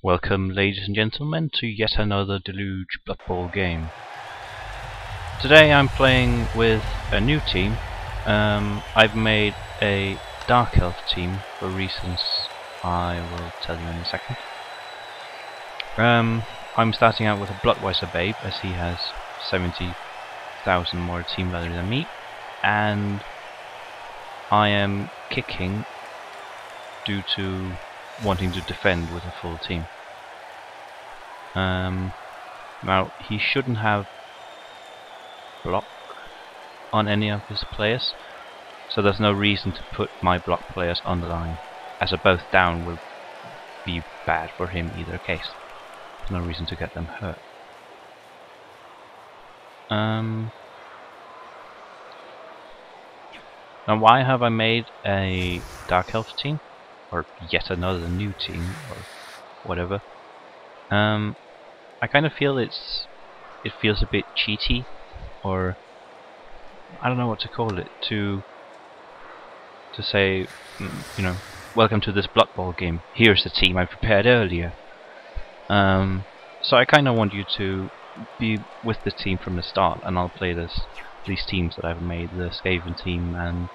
Welcome, ladies and gentlemen, to yet another Deluge Blood Bowl game. Today I'm playing with a new team. I've made a Dark Elf team for reasons I will tell you in a second. I'm starting out with a Bloodweiser Babe, as he has 70,000 more team value than me, and I am kicking due to wanting to defend with a full team. Now, he shouldn't have block on any of his players, so there's no reason to put my block players on the line, as a both down will be bad for him either case. There's no reason to get them hurt. Now, why have I made a Dark Elf team? Or yet another new team, or whatever. I kind of feel it feels a bit cheaty, or I don't know what to call it, to say, you know, welcome to this Blood Bowl game. Here's the team I prepared earlier. So I kind of want you to be with the team from the start, and I'll play these teams that I've made, the Skaven team and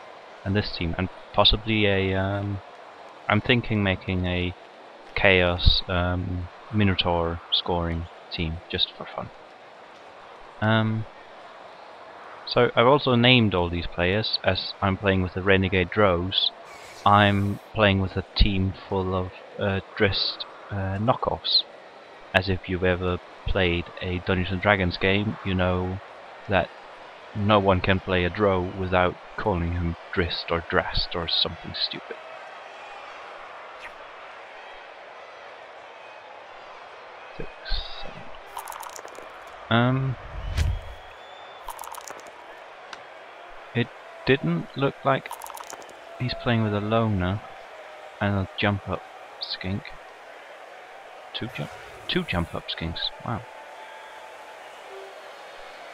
this team, and possibly a I'm thinking making a Chaos Minotaur scoring team, just for fun. So I've also named all these players, as I'm playing with the Renegade Drows. I'm playing with a team full of dressed knockoffs. As if you've ever played a Dungeons & Dragons game, you know that no one can play a drow without calling him Drist or Drast or something stupid. It didn't look like he's playing with a loner and a jump up skink. Two jump up skinks. Wow.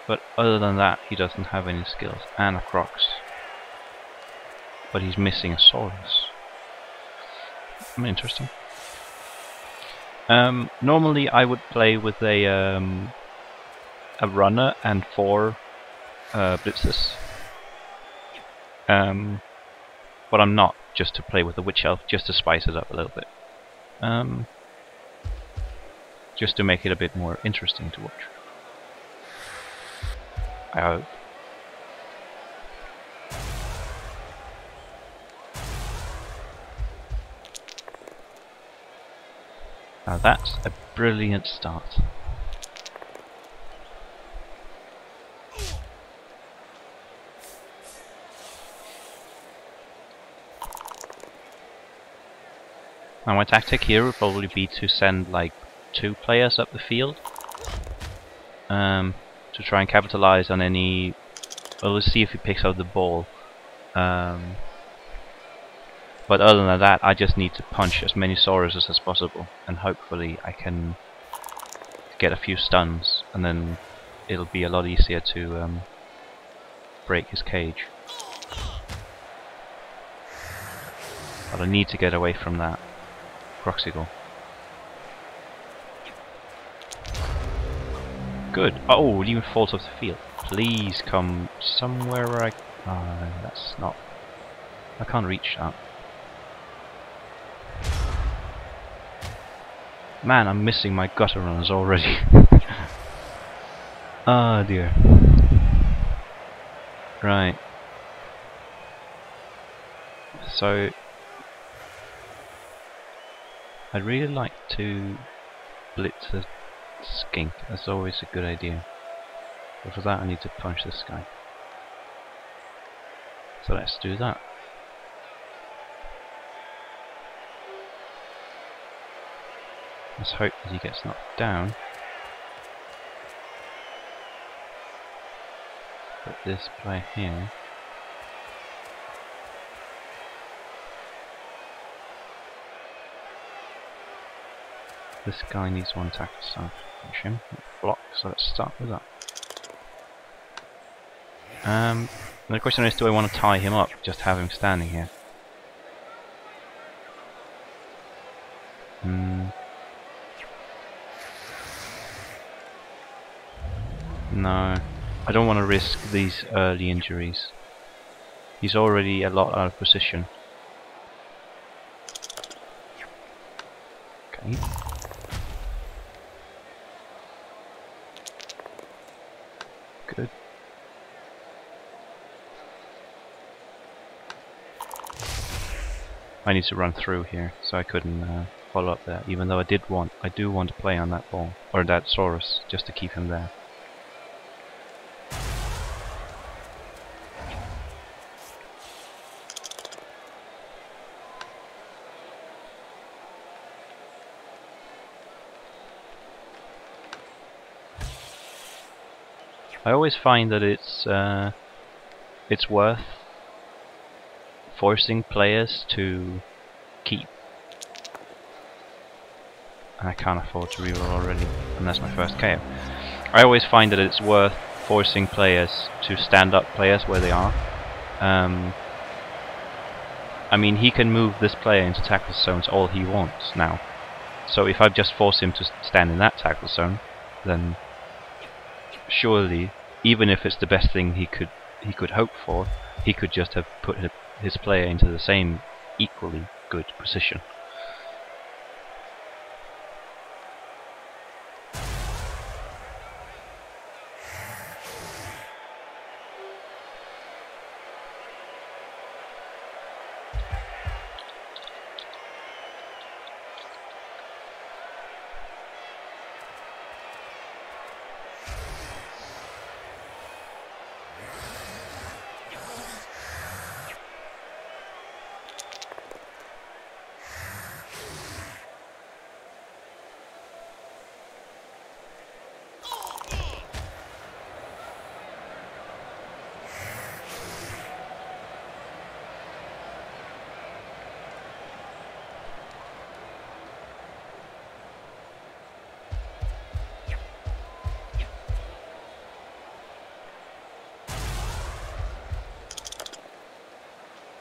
But other than that, he doesn't have any skills, and a Crocs. But he's missing a Saurus. Interesting. Normally I would play with a runner and 4 blitzers. But I'm not, just to play with the Witchelf, just to spice it up a little bit. Just to make it a bit more interesting to watch. I hope. Now that's a brilliant start. Now my tactic here would probably be to send like 2 players up the field to try and capitalize on any. Well, let's see if he picks up the ball. But other than that, I just need to punch as many Sauruses as possible, and hopefully I can get a few stuns, and then it'll be a lot easier to break his cage. But I need to get away from that Croxigal. Good. Oh, it even falls off the field. Please come somewhere where I... that's not... I can't reach that. Man, I'm missing my gutter runners already. Ah, dear. Right. So... I'd really like to blitz a skink. That's always a good idea. But for that I need to punch this guy. So let's do that. Let's hope that he gets knocked down. Put this player here. This guy needs 1 attack to start. Punch him. Block, so let's start with that. The question is, do I want to tie him up? Just have him standing here. No, I don't want to risk these early injuries. He's already a lot out of position. Okay. Good. I need to run through here, so I couldn't follow up there. Even though I do want to play on that ball or that Saurus, just to keep him there. I always find that it's worth forcing players to keep. And I can't afford to reroll already, and that's my first KO. I always find that it's worth forcing players to stand up players where they are. I mean, he can move this player into tackle zones all he wants now. So if I just force him to stand in that tackle zone, then surely, even if it's the best thing he could hope for, he could just have put his player into the same equally good position.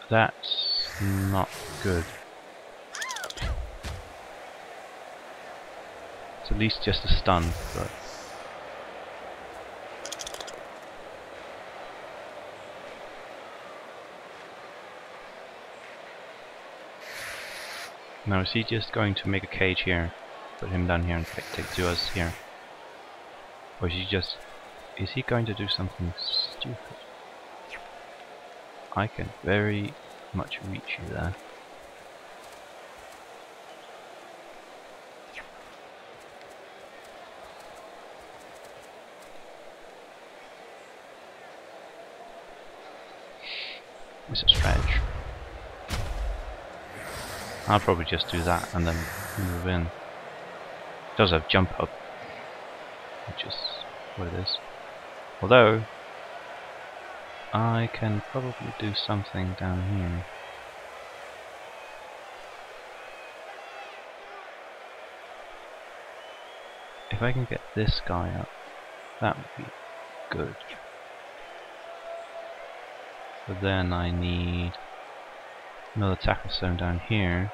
That's not good. It's at least just a stun, but now is he just going to make a cage here, put him down here and take to us here? Or is he going to do something stupid? I can very much reach you there. It's a stretch. I'll probably just do that and then move in. It does have jump up, which is what it is. Although I can probably do something down here. If I can get this guy up, that would be good. But then I need another tackle zone down here,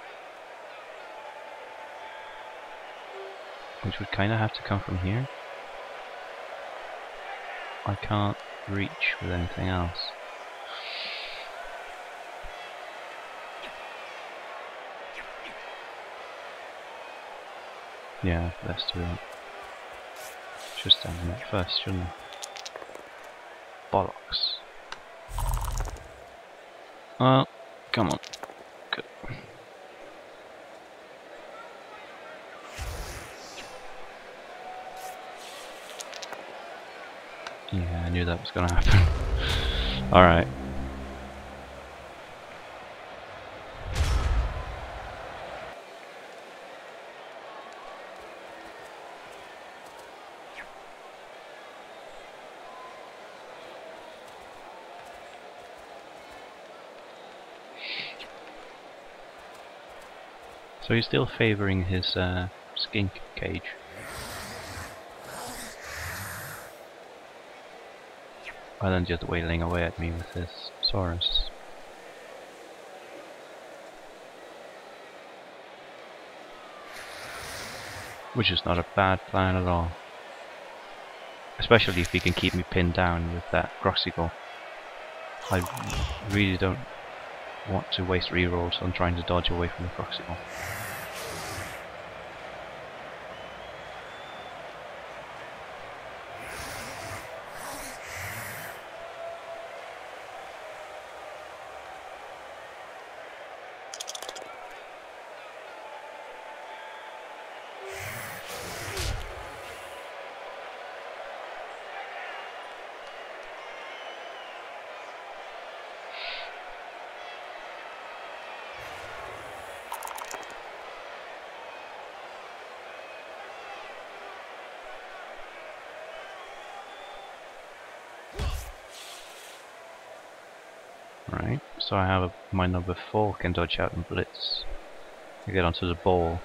which would kind of have to come from here. I can't reach with anything else. Yeah, let's do it. Should stand in that first, shouldn't I? Bollocks. Well, come on. Good. Yeah, I knew that was gonna happen. Alright. So he's still favouring his skink cage. Rather than just wailing away at me with his Saurus. Which is not a bad plan at all. Especially if he can keep me pinned down with that Groxigal. I really don't want to waste rerolls on trying to dodge away from the Groxigal. Right, so I have my number 4 can dodge out and blitz. I get onto the ball.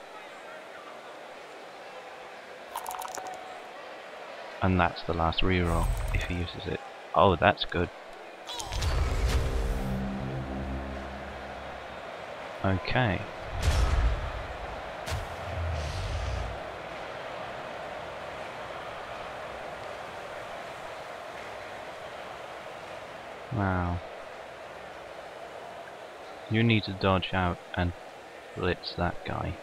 And that's the last reroll, if he uses it. Oh, that's good. Okay. Wow. You need to dodge out and blitz that guy.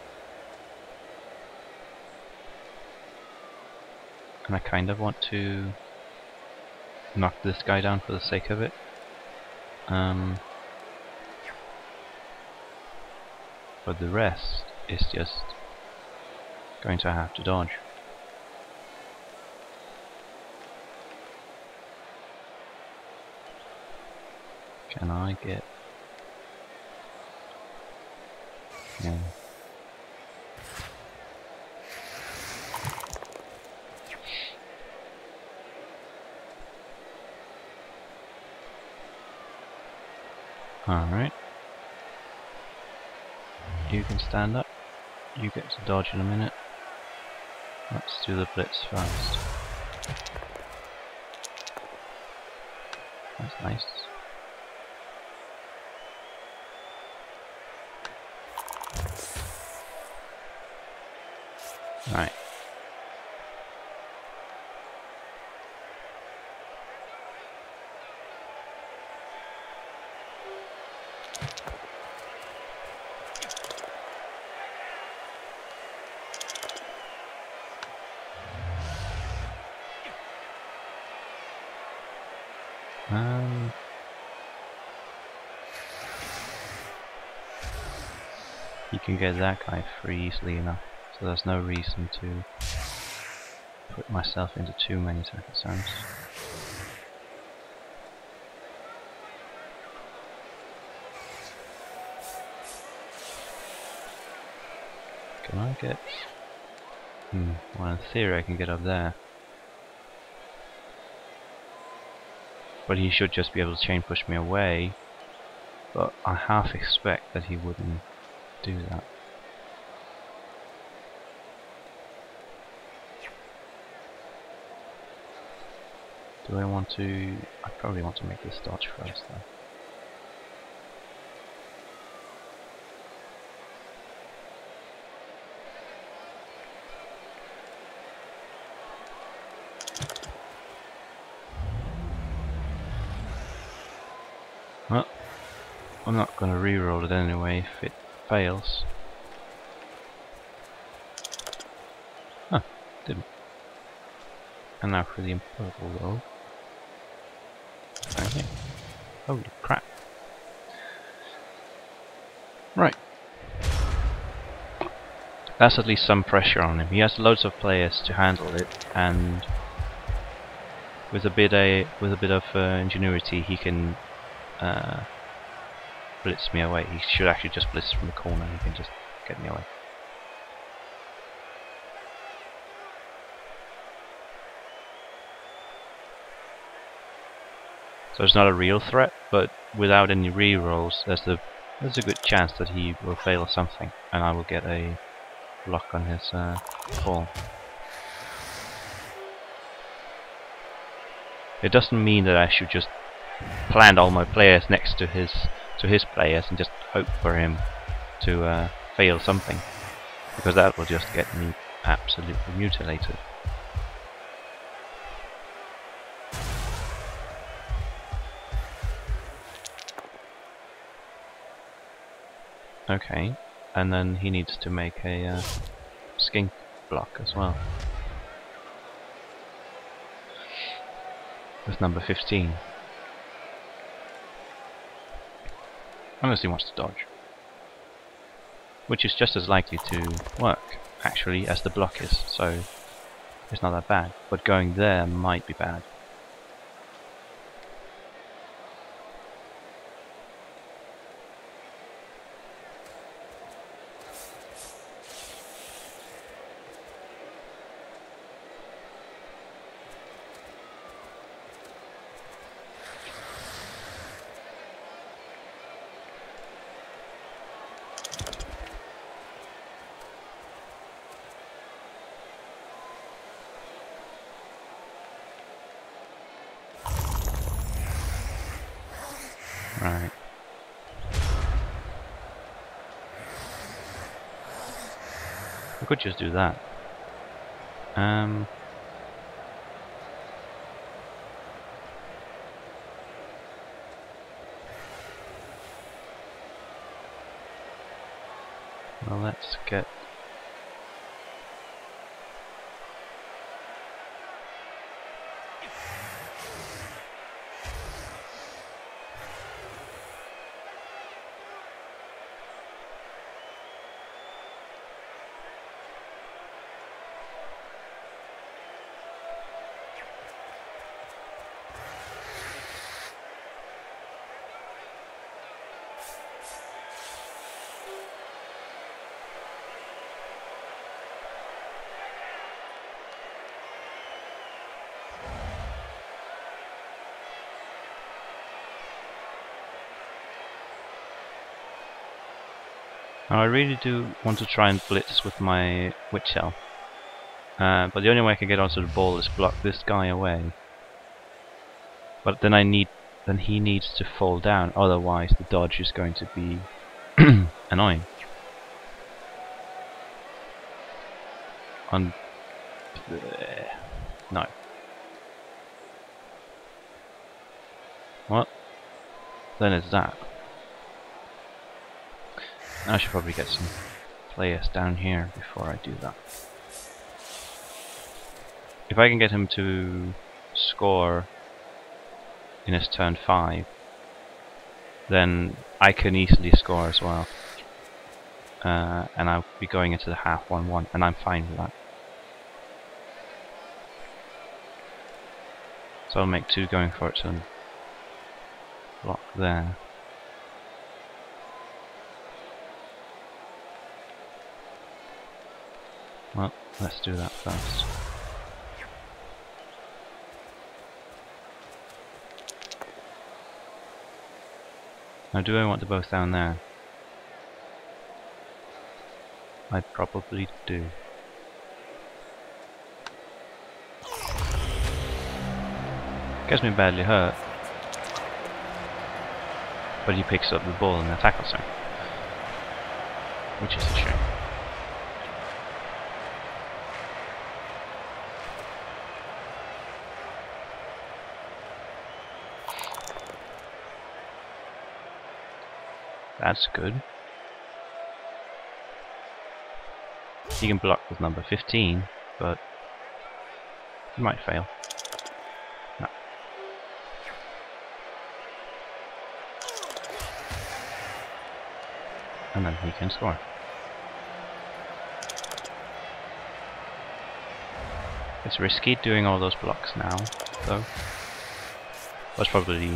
And I kind of want to knock this guy down for the sake of it. But the rest is just going to have to dodge. Can I get... Yeah. Alright. You can stand up. You get to dodge in a minute. Let's do the blitz first. That's nice. Right. You can get that guy free easily enough, so there's no reason to put myself into too many target zones. Can I get... well, in theory I can get up there. But he should just be able to chain push me away. But I half expect that he wouldn't do that. Do I want to... I probably want to make this dodge first though. Well, I'm not going to re-roll it anyway if it fails. Huh, didn't. And now for the purple roll. Okay. Holy crap. Right. That's at least some pressure on him. He has loads of players to handle it, and with a bit of ingenuity, he can blitz me away. He should actually just blitz from the corner. He can just get me away. So it's not a real threat, but without any re-rolls, there's a good chance that he will fail something, and I will get a block on his fall. It doesn't mean that I should just plant all my players next to his players and just hope for him to fail something, because that will just get me absolutely mutilated. Okay, and then he needs to make a skink block as well. With number 15. Unless he wants to dodge. Which is just as likely to work, actually, as the block is, so it's not that bad. But going there might be bad. Right. I could just do that. Well, let's get... Now I really do want to try and blitz with my Witchelf. But the only way I can get onto the ball is block this guy away. But then he needs to fall down, otherwise the dodge is going to be annoying. No. What? Then it's that. I should probably get some players down here before I do that. If I can get him to score in his turn 5, then I can easily score as well. And I'll be going into the half 1-1, and I'm fine with that. So I'll make 2 going for it and block there. Well, let's do that first. Now, do I want them both down there? I probably do. Gets me badly hurt. But he picks up the ball and tackles him. Which is a shame. That's good. He can block with number 15, but he might fail. No. And then he can score. It's risky doing all those blocks now, though. That's probably...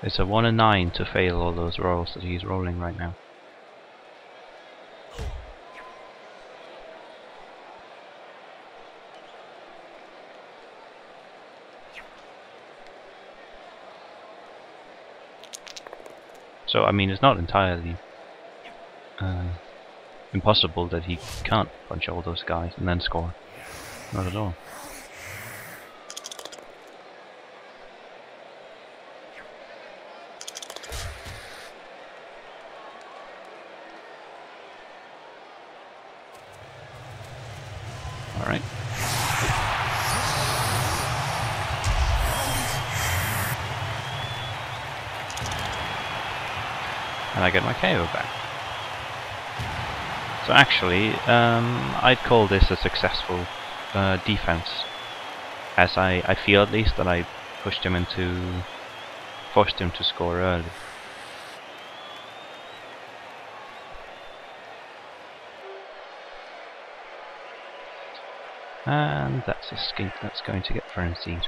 It's a 1 and 9 to fail all those rolls that he's rolling right now. So, I mean, it's not entirely impossible that he can't punch all those guys and then score. Not at all. Alright. And I get my KO back. So actually, I'd call this a successful defense, as I feel at least that I forced him to score early. And that's a skink that's going to get frenzied.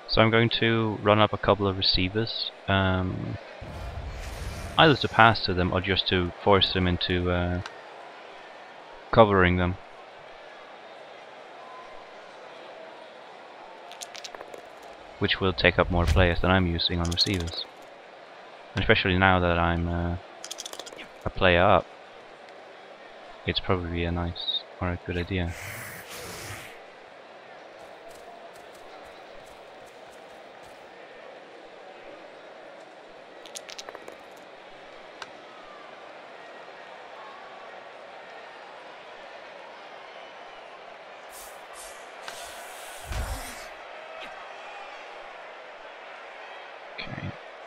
So I'm going to run up a couple of receivers, either to pass to them or just to force them into covering them. Which will take up more players than I'm using on receivers. Especially now that I'm a player up, it's probably a nice or a good idea.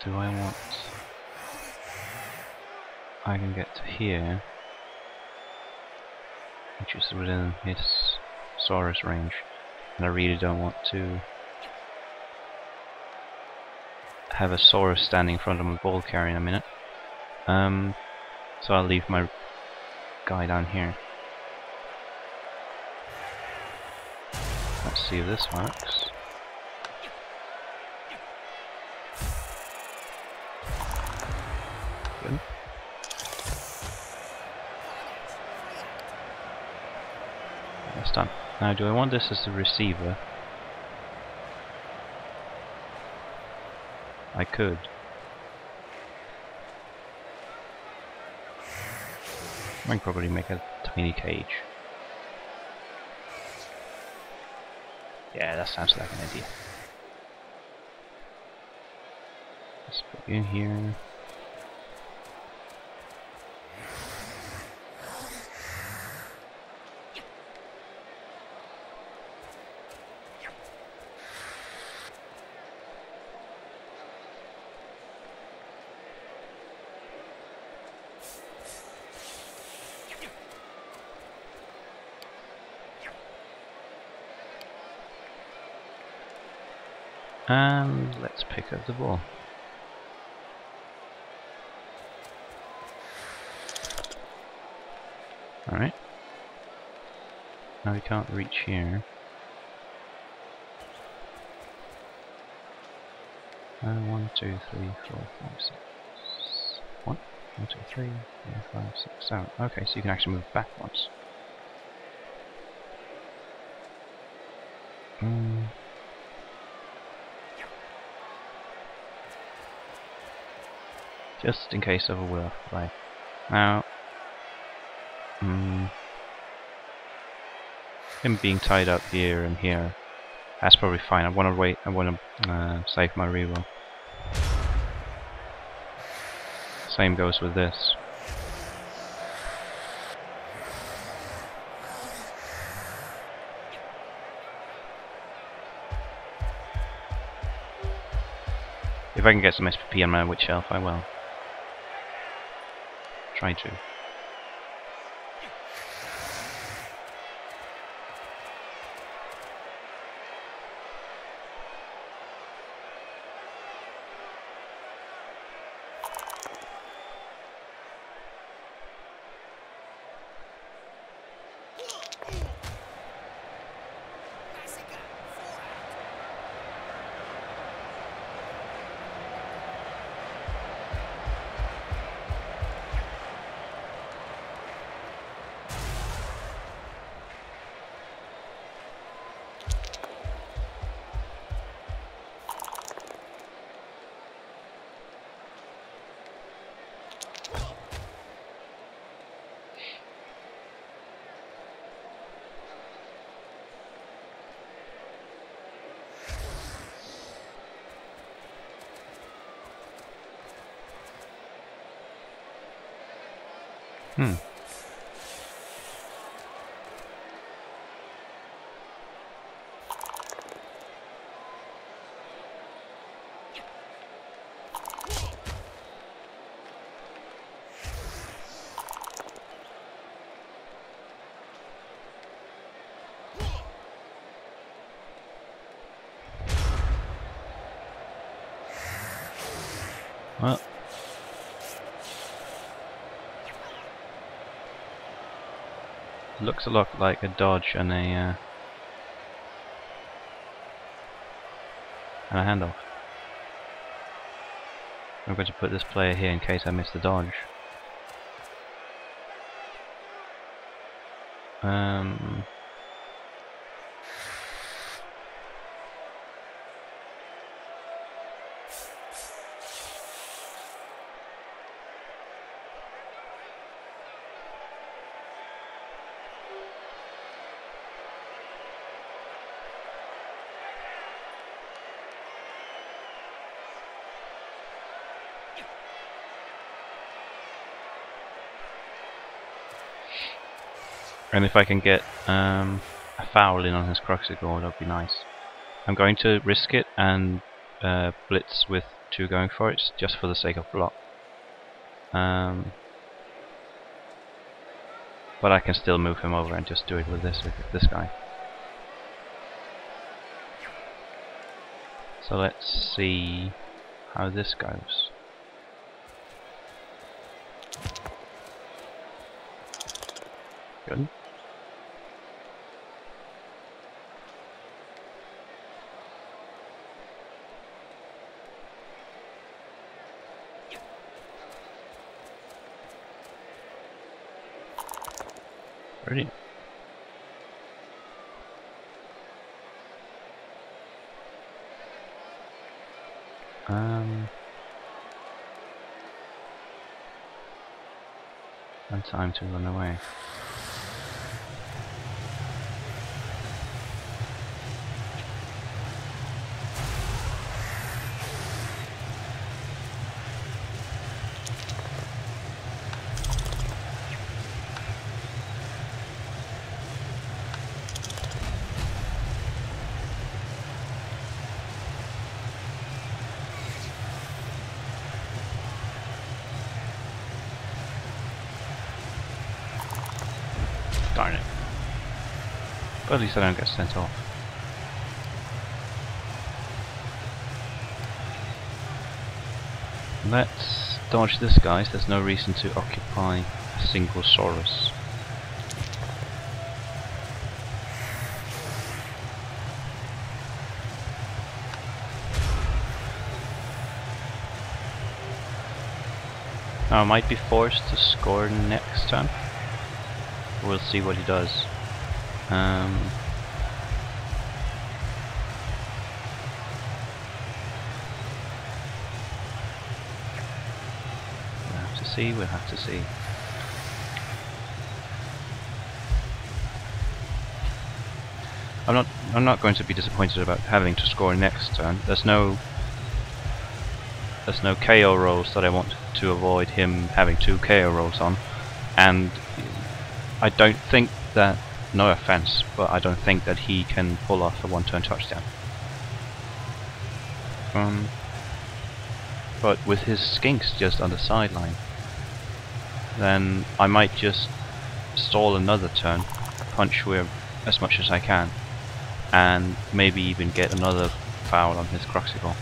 Do I want... I can get to here, which is within his Saurus range, and I really don't want to have a Saurus standing in front of my ball carrier in a minute. So I'll leave my guy down here. Let's see if this works. Good. That's done. Now, do I want this as a receiver? I could. I can probably make a tiny cage. Yeah, that sounds like an idea. Let's put you in here. And let's pick up the ball. Alright. Now we can't reach here. 1, 2, 3, 4, 5, 6. 1, 2, 3, 4, 5, 6, 7. Okay, so you can actually move back once. Just in case of a will play. Now, him being tied up here and here, that's probably fine. I want to wait. I want to save my reroll. Same goes with this. If I can get some SPP on my Witchelf, I will. Try to. Hmm. Well, looks a lot like a dodge and a handoff. I'm going to put this player here in case I miss the dodge. And if I can get a foul in on his Cruxicore, that would be nice. I'm going to risk it and blitz with 2 going for it, just for the sake of block. But I can still move him over and just do it with this guy. So let's see how this goes. Good. Brilliant. And time to run away. Darn it. But at least I don't get sent off. Let's dodge this, guys. There's no reason to occupy a single Saurus. Now I might be forced to score next turn. We'll see what he does. We'll have to see, we'll have to see. I'm not going to be disappointed about having to score next turn. There's no KO rolls that I want to avoid him having 2 KO rolls on, and I don't think that, no offense, but I don't think that he can pull off a 1-turn touchdown. But with his skinks just on the sideline, then I might just stall another turn, punch with as much as I can, and maybe even get another foul on his Cruxicore.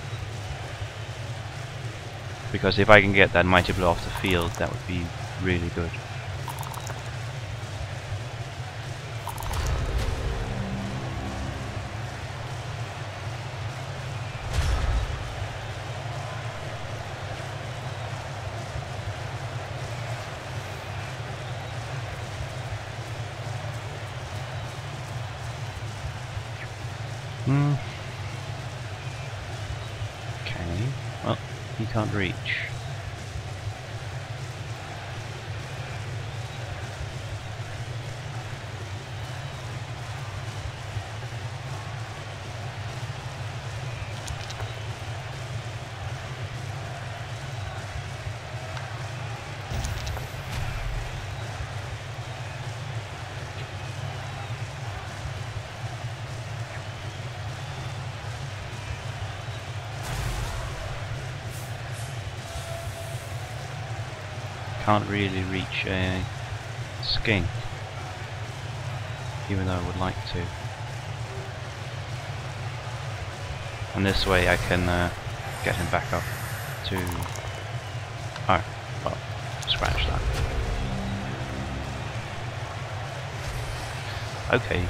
Because if I can get that Mighty Blow off the field, that would be really good. Okay, well, he can't reach. can't really reach a skink, even though I would like to. And this way I can get him back up to... Oh, well, scratch that. Okay.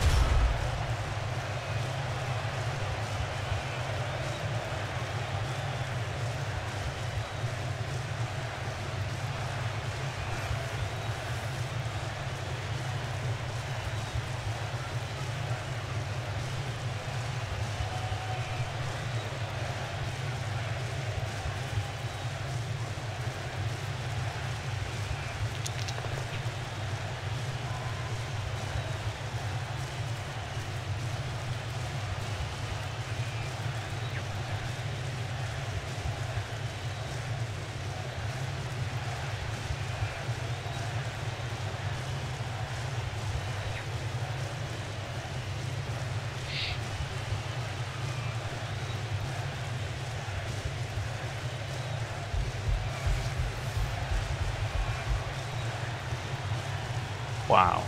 Wow.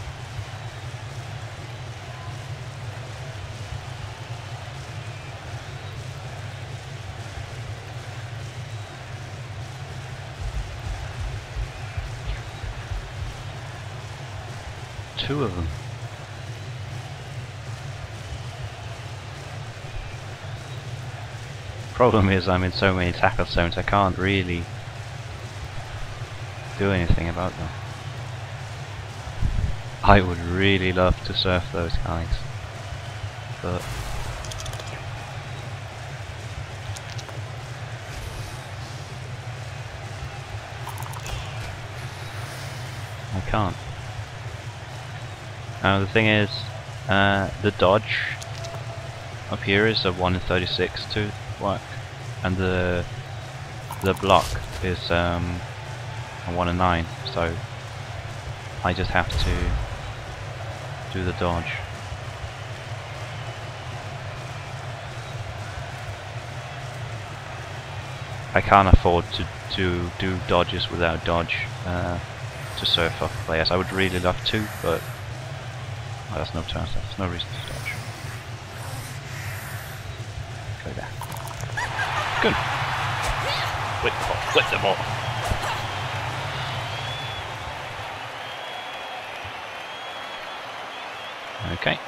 Two of them. Problem is I'm in so many tackle zones I can't really do anything about them. I would really love to surf those guys, but I can't. Now the thing is, the dodge up here is a 1 in 36 to work, and the block is a 1 in 9, so I just have to do the dodge. I can't afford to do dodges without dodge to surf off players. I would really love to, but well, there's no chance. There's no reason to dodge. Go there. Good. Whip the ball. Whip the ball. Okay.